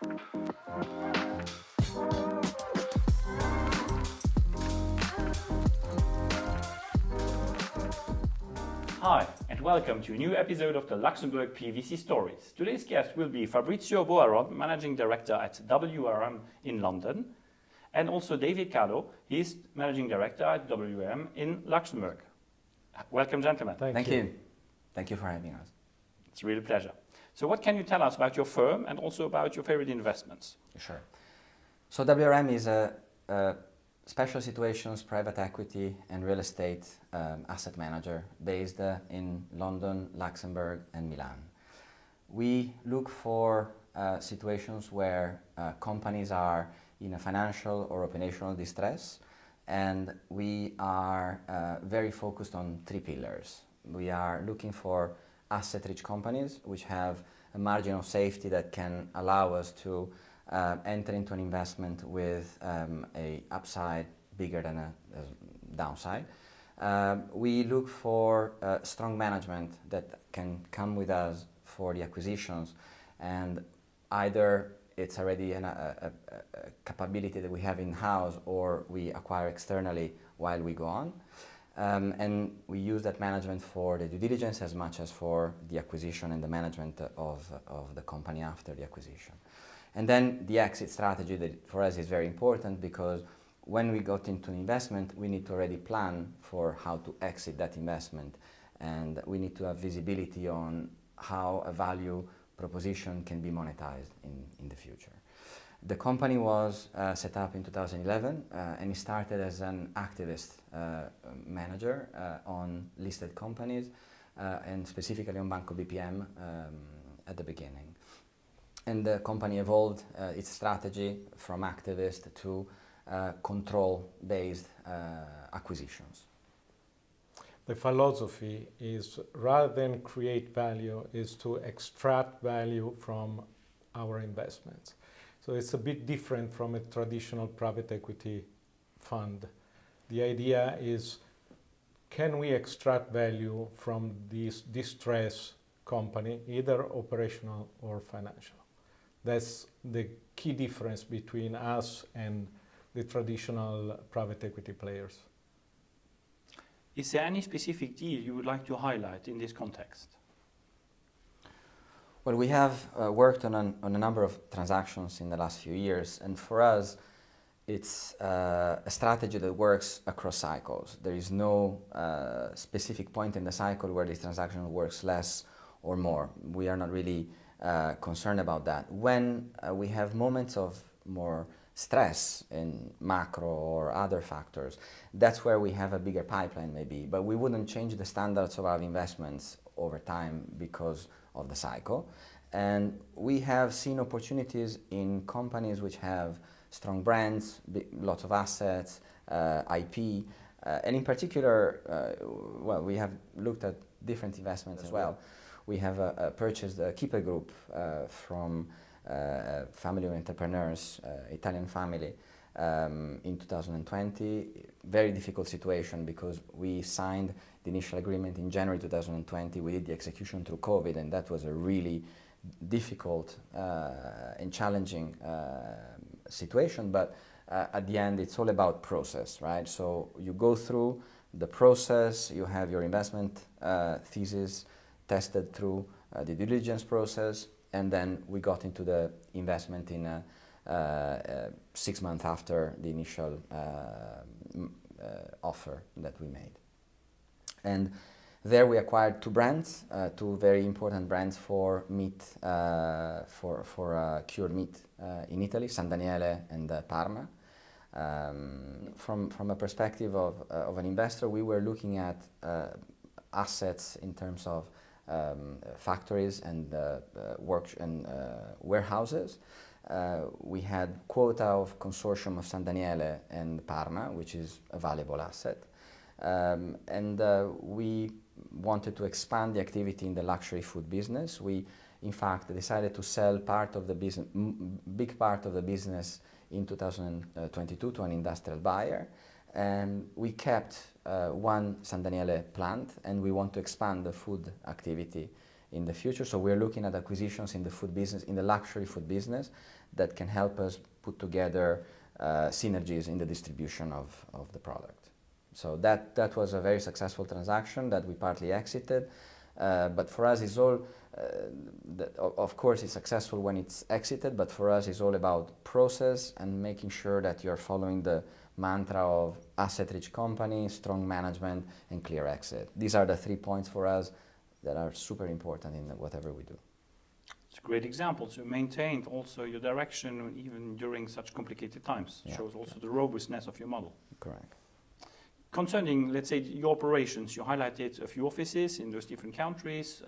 Hi, and welcome to a new episode of the Luxembourg PE VC Stories. Today's guest will be Fabrizio Boaron, Managing Director at WRM in London, and also David Calo, he's Managing Director at WRM in Luxembourg. Welcome, gentlemen. Thank you. Thank you for having us. It's a real pleasure. So what can you tell us about your firm and also about your favorite investments? Sure. So WRM is a special situations, private equity and real estate asset manager based in London, Luxembourg and Milan. We look for situations where companies are in a financial or operational distress, and we are very focused on three pillars. We are looking for asset-rich companies which have a margin of safety that can allow us to enter into an investment with a upside bigger than a downside. We look for strong management that can come with us for the acquisitions, and either it's already a capability that we have in-house or we acquire externally while we go on. And we use that management for the due diligence as much as for the acquisition and the management of the company after the acquisition. And then the exit strategy that for us is very important, because when we got into an investment, we need to already plan for how to exit that investment, and we need to have visibility on how a value proposition can be monetized in the future. The company was set up in 2011 and it started as an activist manager on listed companies and specifically on Banco BPM at the beginning. And the company evolved its strategy from activist to control-based acquisitions. The philosophy is, rather than create value, is to extract value from our investments. So it's a bit different from a traditional private equity fund. The idea is, can we extract value from this distressed company, either operational or financial? That's the key difference between us and the traditional private equity players. Is there any specific deal you would like to highlight in this context? Well, we have worked on a number of transactions in the last few years, and for us, it's a strategy that works across cycles. There is no specific point in the cycle where this transaction works less or more. We are not really concerned about that. When we have moments of more stress in macro or other factors, that's where we have a bigger pipeline maybe, but we wouldn't change the standards of our investments over time because of the cycle. And we have seen opportunities in companies which have strong brands, lots of assets, IP, and in particular, well, we have looked at different investments as well. We have purchased a Keeper Group from family of entrepreneurs, Italian family, in 2020. Very difficult situation because we signed the initial agreement in January 2020. We did the execution through COVID, and that was a really difficult and challenging situation. But at the end, it's all about process, right? So you go through the process, you have your investment thesis tested through the due diligence process, and then we got into the investment in 6 months after the initial offer that we made. And there we acquired two brands, two very important brands for meat, for cured meat in Italy, San Daniele and Parma. From a perspective of an investor, we were looking at assets in terms of factories and warehouses. We had quota of consortium of San Daniele and Parma, which is a valuable asset. And we wanted to expand the activity in the luxury food business. We, in fact, decided to sell part of the business, big part of the business in 2022 to an industrial buyer. And we kept one San Daniele plant, and we want to expand the food activity in the future. So we're looking at acquisitions in the food business, in the luxury food business, that can help us put together synergies in the distribution of the product. So that was a very successful transaction that we partly exited. But for us, it's all, of course, it's successful when it's exited, but for us, it's all about process and making sure that you're following the mantra of asset-rich company, strong management, and clear exit. These are the 3 points for us that are super important in whatever we do. It's a great example. So you maintained also your direction even during such complicated times. Yeah. Shows also the robustness of your model. Correct. Concerning, let's say, your operations, you highlighted a few offices in those different countries.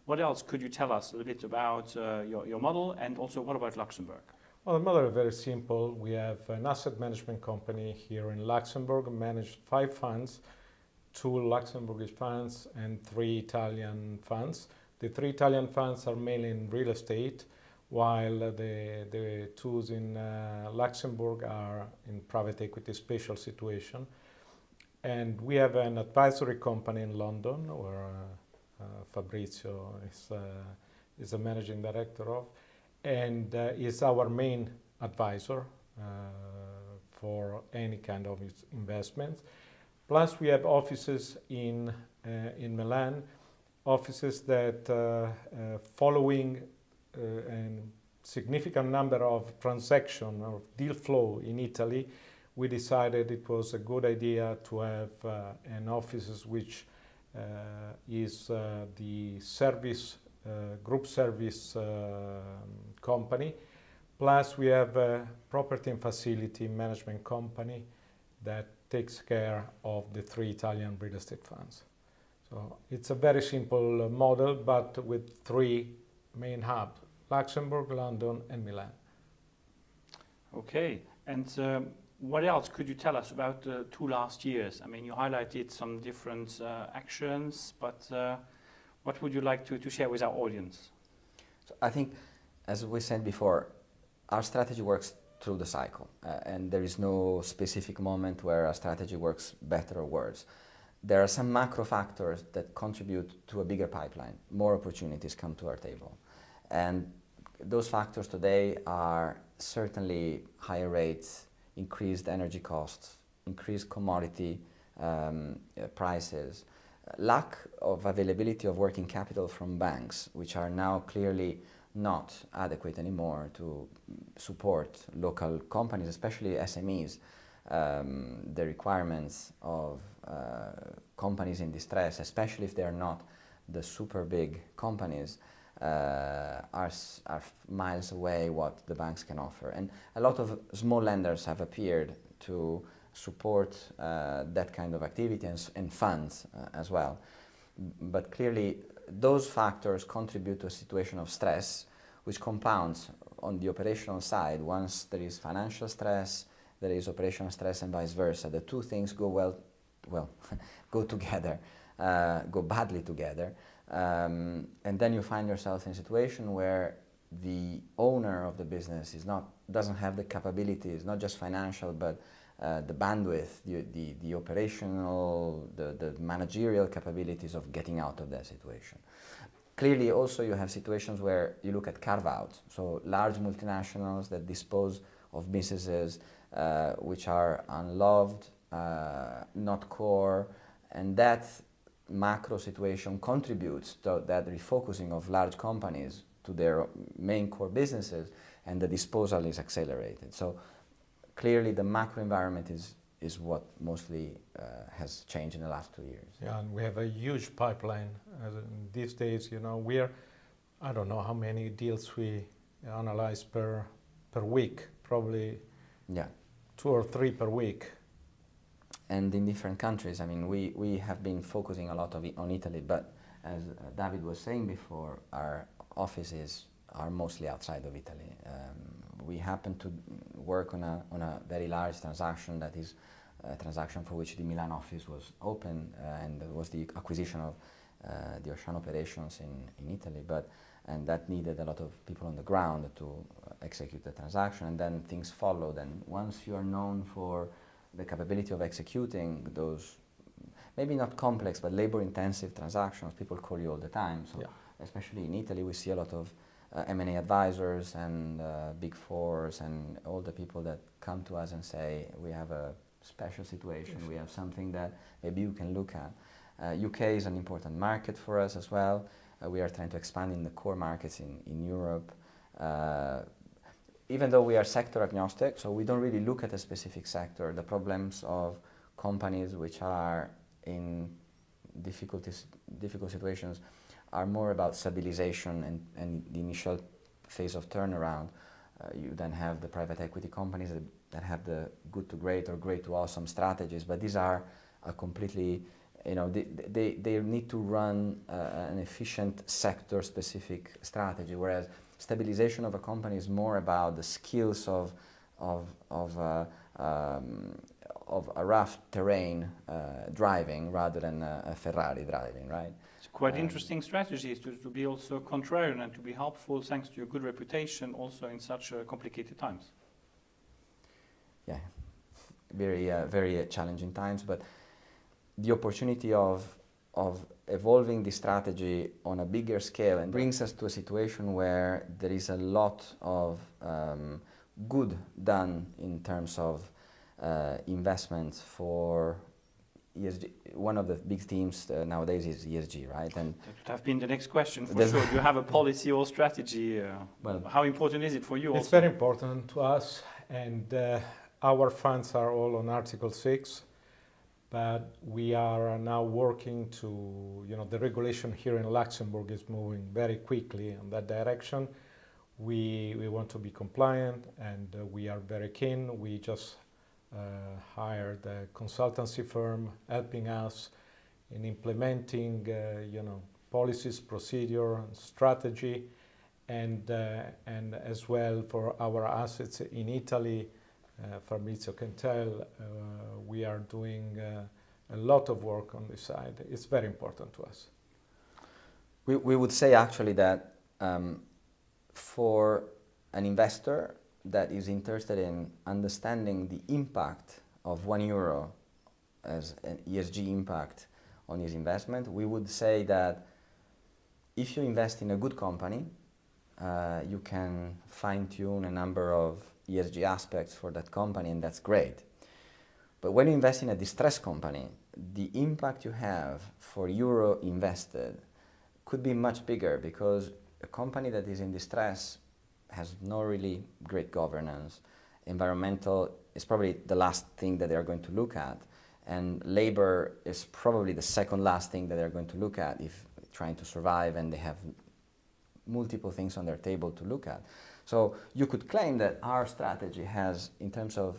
What else could you tell us a little bit about your model, and also what about Luxembourg? Well, the model is very simple. We have an asset management company here in Luxembourg, managed 5 funds, 2 Luxembourgish funds and 3 Italian funds. The 3 Italian funds are mainly in real estate, while the 2 in Luxembourg are in private equity special situation. And we have an advisory company in London, where Fabrizio is the managing director of, and is our main advisor for any kind of investments. Plus, we have offices in Milan, offices that, following a significant number of transactions or deal flow in Italy, we decided it was a good idea to have an offices which is the service group service company. Plus, we have a property and facility management company that takes care of the 3 Italian real estate funds. So it's a very simple model, but with 3 main hubs: Luxembourg, London, and Milan. Okay, and what else could you tell us about the 2 last years? I mean, you highlighted some different actions, but what would you like to share with our audience? So I think, as we said before, our strategy works through the cycle, and there is no specific moment where our strategy works better or worse. There are some macro factors that contribute to a bigger pipeline. More opportunities come to our table. And those factors today are certainly higher rates, increased energy costs, increased commodity prices, lack of availability of working capital from banks, which are now clearly not adequate anymore to support local companies, especially SMEs. The requirements of companies in distress, especially if they're not the super big companies, are miles away what the banks can offer. And a lot of small lenders have appeared to support that kind of activity and funds as well. But clearly, those factors contribute to a situation of stress, which compounds on the operational side. Once there is financial stress, there is operational stress, and vice versa. The 2 things go go together, go badly together. And then you find yourself in a situation where the owner of the business doesn't have the capabilities, not just financial, but the bandwidth, the operational, the managerial capabilities of getting out of that situation. Clearly, also, you have situations where you look at carve-outs, so large multinationals that dispose of businesses which are unloved, not core, and that macro situation contributes to that refocusing of large companies to their main core businesses, and the disposal is accelerated. So clearly, the macro environment is what mostly has changed in the last 2 years. Yeah, and we have a huge pipeline. These days, I don't know how many deals we analyze per week, probably 2 or 3 per week. And in different countries. I mean, we have been focusing a lot on Italy, but as David was saying before, our offices are mostly outside of Italy. We happen to work on a very large transaction, that is a transaction for which the Milan office was open, and it was the acquisition of the Auchan operations in Italy, and that needed a lot of people on the ground to execute the transaction, and then things followed. And once you are known for the capability of executing those, maybe not complex, but labor-intensive transactions, people call you all the time. So especially in Italy, we see a lot of M&A advisors and big fours and all the people that come to us and say, we have a special situation, we have something that maybe you can look at. UK is an important market for us as well. We are trying to expand in the core markets in Europe. Even though we are sector agnostic, so we don't really look at a specific sector, the problems of companies which are in difficult situations are more about stabilization and the initial phase of turnaround. You then have the private equity companies that have the good to great or great to awesome strategies, but these are a completely, they need to run an efficient sector-specific strategy, whereas stabilization of a company is more about the skills of a rough terrain driving rather than a Ferrari driving, right? It's quite interesting strategies to be also contrarian and to be helpful thanks to your good reputation also in such complicated times. Yeah, very challenging times, but the opportunity of evolving the strategy on a bigger scale and brings us to a situation where there is a lot of good done in terms of investments for ESG. One of the big themes nowadays is ESG, right? And that would have been the next question for sure. Do you have a policy or strategy? Well, how important is it for you? It's also? very important to us, and our funds are all on Article 6. But we are now working to, the regulation here in Luxembourg is moving very quickly in that direction. We want to be compliant, and we are very keen. We just hired a consultancy firm helping us in implementing, policies, procedure, and strategy, and as well for our assets in Italy. Fabrizio can tell, we are doing a lot of work on this side. It's very important to us. We would say actually that for an investor that is interested in understanding the impact of €1 as an ESG impact on his investment, we would say that if you invest in a good company, you can fine-tune a number of ESG aspects for that company, and that's great. But when you invest in a distressed company, the impact you have for euro invested could be much bigger, because a company that is in distress has no really great governance. Environmental is probably the last thing that they are going to look at, and labor is probably the second last thing that they're going to look at if trying to survive, and they have multiple things on their table to look at. So you could claim that our strategy has, in terms of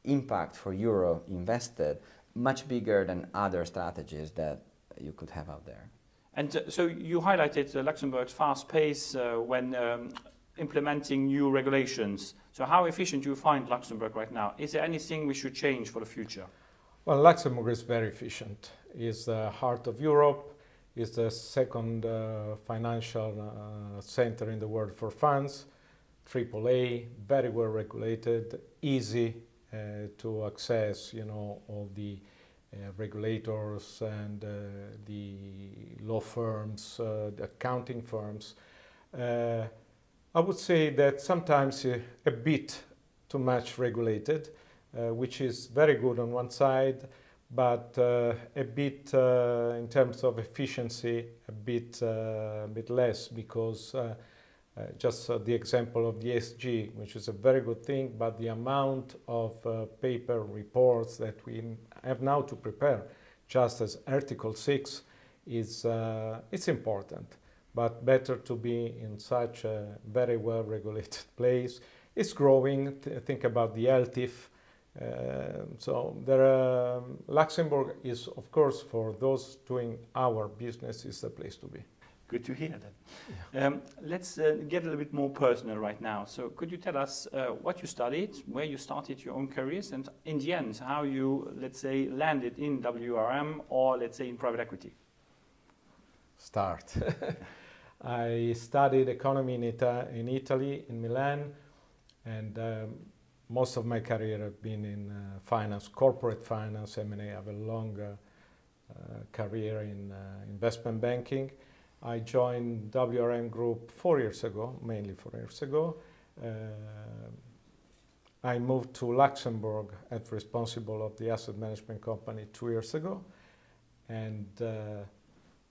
impact for euro invested, much bigger than other strategies that you could have out there. And so you highlighted Luxembourg's fast pace when implementing new regulations. So how efficient do you find Luxembourg right now? Is there anything we should change for the future? Well, Luxembourg is very efficient. It's the heart of Europe. It's the second financial center in the world for funds. AAA, very well regulated, easy to access, all the regulators and the law firms, the accounting firms. I would say that sometimes a bit too much regulated, which is very good on one side, but a bit in terms of efficiency, a bit less, because just the example of the ESG, which is a very good thing, but the amount of paper reports that we have now to prepare, just as Article 6, is it's important, but better to be in such a very well-regulated place. It's growing. Think about the LTIF. So Luxembourg is, of course, for those doing our business, is the place to be. Good to hear that. Yeah. Let's get a little bit more personal right now. So could you tell us what you studied, where you started your own careers, and in the end, how you, let's say, landed in WRM or, let's say, in private equity? I studied economy in Italy, in Milan, and most of my career have been in finance, corporate finance, M&A. I have a long career in investment banking. I joined WRM Group 4 years ago, mainly 4 years ago. I moved to Luxembourg as responsible of the asset management company 2 years ago, and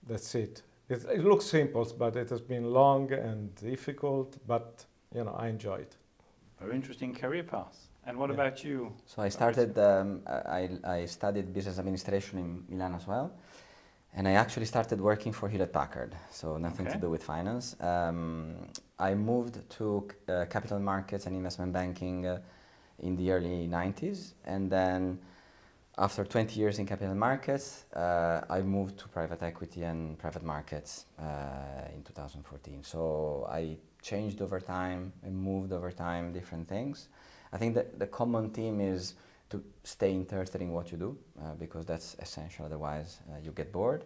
that's it. It looks simple, but it has been long and difficult, but I enjoy it. Very interesting career path. And what about you? So I started, I studied business administration in Milan as well. And I actually started working for Hewlett-Packard, so nothing to do with finance. I moved to capital markets and investment banking in the early 90s. And then after 20 years in capital markets, I moved to private equity and private markets in 2014. So I changed over time and moved over time different things. I think that the common theme is to stay interested in what you do, because that's essential, otherwise you get bored.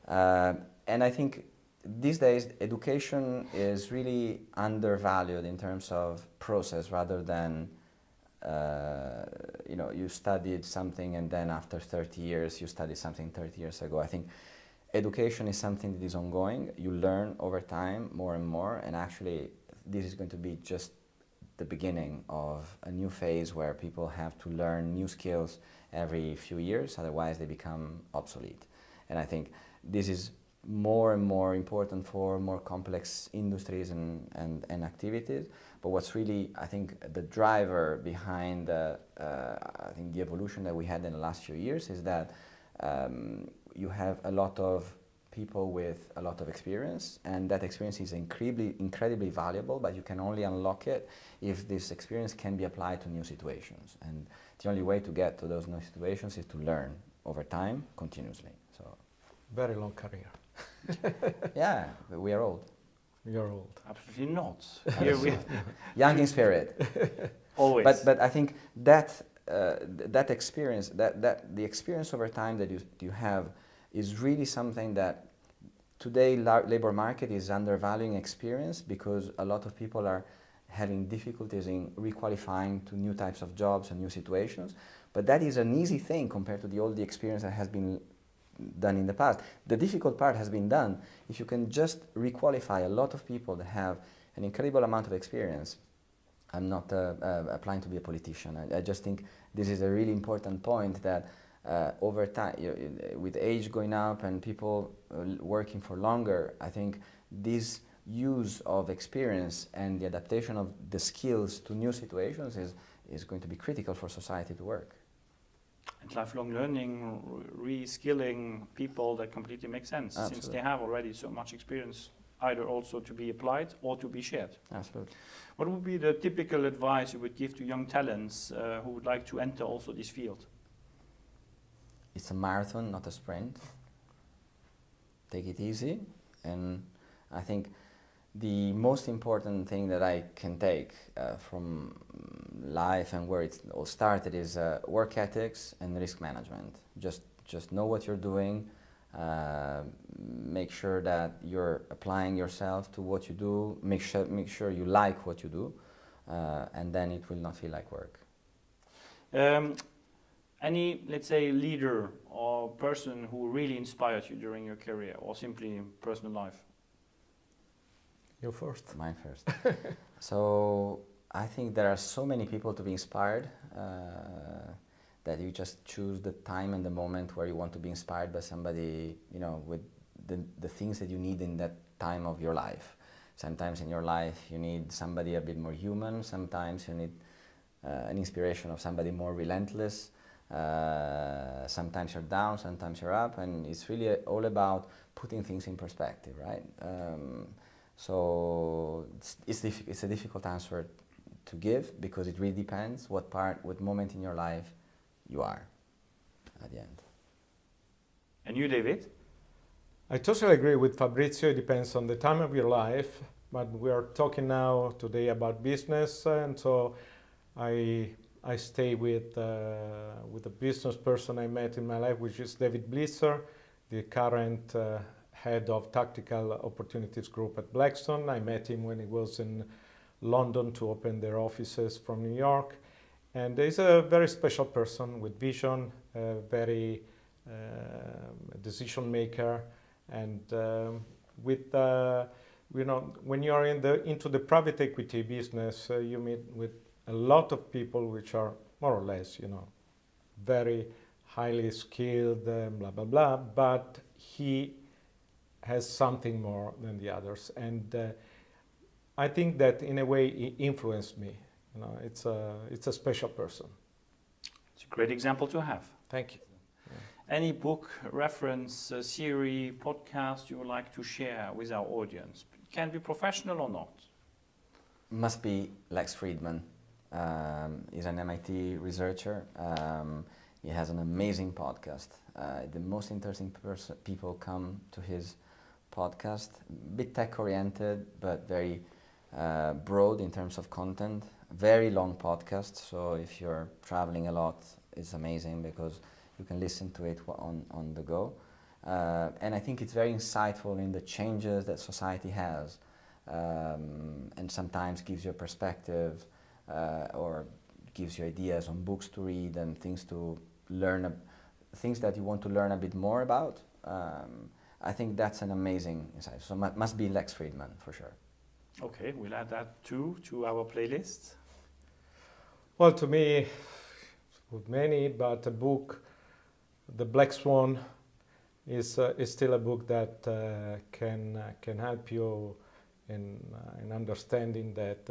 And I think these days education is really undervalued in terms of process, rather than you studied something and then after 30 years you studied something 30 years ago. I think education is something that is ongoing. You learn over time more and more, and actually this is going to be just the beginning of a new phase where people have to learn new skills every few years, otherwise they become obsolete. And I think this is more and more important for more complex industries and activities. But what's really, I think, the driver behind I think the evolution that we had in the last few years is that you have a lot of people with a lot of experience, and that experience is incredibly valuable, but you can only unlock it if this experience can be applied to new situations. And the only way to get to those new situations is to learn over time, continuously. So, very long career. Yeah, we are old. You're old. Absolutely not. Here we young in spirit. Always. But I think that that experience, that the experience over time that you have, is really something that today labor market is undervaluing experience, because a lot of people are having difficulties in requalifying to new types of jobs and new situations. But that is an easy thing compared to all the experience that has been done in the past. The difficult part has been done. If you can just requalify a lot of people that have an incredible amount of experience. I'm not applying to be a politician. I just think this is a really important point, that over time, with age going up and people working for longer, I think this use of experience and the adaptation of the skills to new situations is going to be critical for society to work. And lifelong learning, re-skilling people, that completely makes sense. Absolutely. Since they have already so much experience, either also to be applied or to be shared. Absolutely. What would be the typical advice you would give to young talents who would like to enter also this field? It's a marathon, not a sprint. Take it easy. And I think the most important thing that I can take from life and where it all started is work ethics and risk management. Just know what you're doing. Make sure that you're applying yourself to what you do. Make sure you like what you do, and then it will not feel like work. Any, let's say, leader or person who really inspired you during your career, or simply in personal life? You first. Mine first. So I think there are so many people to be inspired, that you just choose the time and the moment where you want to be inspired by somebody, with the things that you need in that time of your life. Sometimes in your life you need somebody a bit more human, sometimes you need an inspiration of somebody more relentless, sometimes you're down, sometimes you're up, and it's really all about putting things in perspective, right? So it's a difficult answer to give, because it really depends what moment in your life you are at the end. And you, David? I totally agree with Fabrizio. It depends on the time of your life, but we are talking now today about business, and so I stay with a business person I met in my life, which is David Blitzer, the current head of Tactical Opportunities Group at Blackstone. I met him when he was in London to open their offices from New York. And he's a very special person with vision, very decision maker, and with when you are into the private equity business, you meet with a lot of people which are more or less, very highly skilled, blah blah blah. But he has something more than the others, and I think that in a way he influenced me. It's a special person. It's a great example to have. Thank you. Any book, reference, series, podcast you would like to share with our audience? It can be professional or not. Must be Lex Friedman. He's an MIT researcher. He has an amazing podcast. The most interesting people come to his podcast. A bit tech-oriented, but very broad in terms of content. Very long podcast, so if you're traveling a lot, it's amazing because you can listen to it on the go. And I think it's very insightful in the changes that society has, and sometimes gives you a perspective or gives you ideas on books to read and things to learn, things that you want to learn a bit more about. I think that's an amazing insight. So must be Lex Friedman for sure. Okay, we'll add that too to our playlist. Well, to me, many, but a book, The Black Swan, is still a book that can help you in understanding that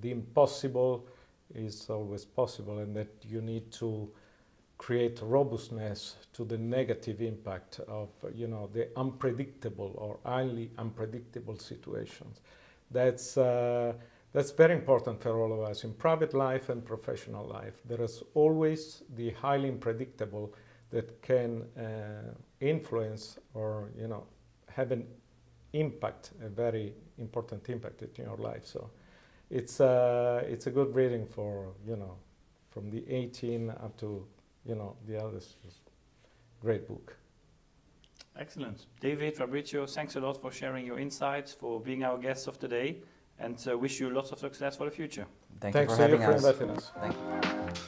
the impossible is always possible, and that you need to create robustness to the negative impact of the unpredictable or highly unpredictable situations. That's very important for all of us in private life and professional life. There is always the highly unpredictable that can influence or have an impact, a very important impact in your life. So it's a good reading for from the 18 up to the others. Great book. Excellent. David, Fabrizio, thanks a lot for sharing your insights, for being our guests of today, and wish you lots of success for the future. Thanks you for having us. Inviting us. Thank you.